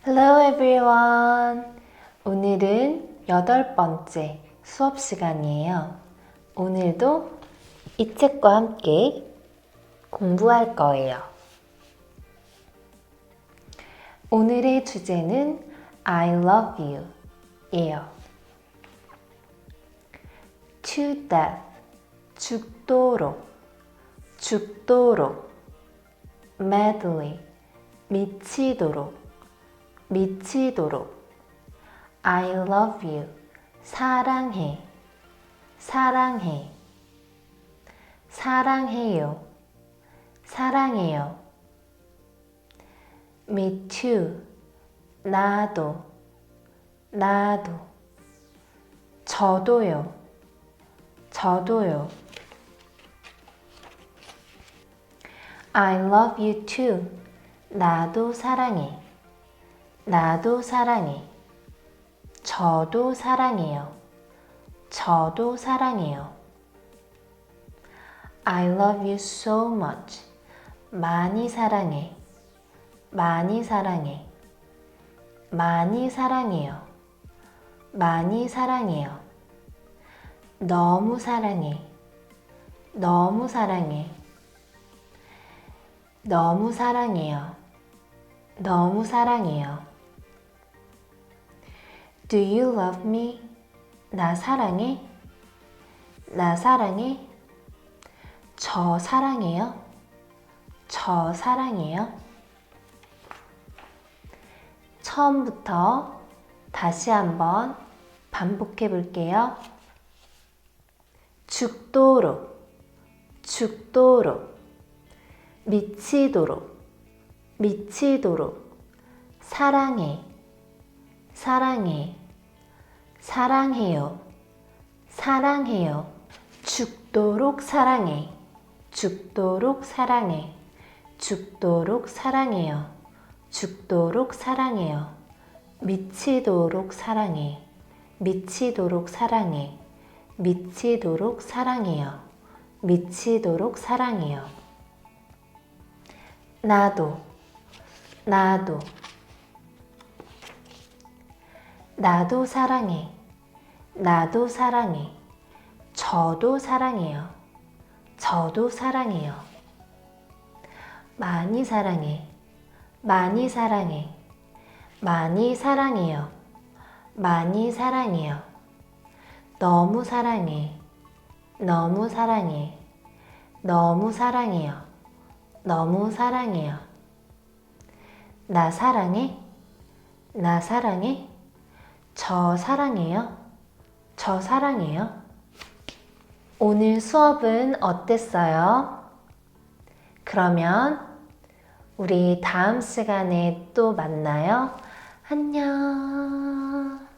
Hello everyone. 오늘은 8번째 수업 시간이에요. 오늘도 이 책과 함께 공부할 거예요. 오늘의 주제는 I love you 예요. To death, 죽도록, 죽도록. Madly, 미치도록, 미치도록. I love you, 사랑해, 사랑해. 사랑해요, 사랑해요. Me too, 나도, 나도. 저도요, 저도요. I love you too, 나도 사랑해, 나도 사랑해. 저도 사랑해요, 저도 사랑해요. I love you so much, 많이 사랑해, 많이 사랑해. 많이 사랑해요, 많이 사랑해요. 너무 사랑해, 너무 사랑해. 너무 사랑해요, 너무 사랑해요. Do you love me? 나 사랑해? 나 사랑해? 저 사랑해요? 저 사랑해요? 처음부터 다시 한번 반복해 볼게요. 죽도록, 죽도록. 미치도록, 미치도록. 사랑해, 사랑해. 사랑해요, 사랑해요. 죽도록 사랑해, 죽도록 사랑해. 죽도록 사랑해요, 죽도록 사랑해요. 미치도록 사랑해, 미치도록 사랑해. 미치도록 사랑해요, 미치도록 사랑해요. 나도, 나도. 나도 사랑해, 나도 사랑해. 저도 사랑해요, 저도 사랑해요. 많이 사랑해, 많이 사랑해. 많이 사랑해요, 많이 사랑해요. 너무 사랑해, 너무 사랑해. 너무 사랑해요, 너무 사랑해요. 나 사랑해, 나 사랑해. 저 사랑해요, 저 사랑해요. 오늘 수업은 어땠어요? 그러면 우리 다음 시간에 또 만나요. 안녕.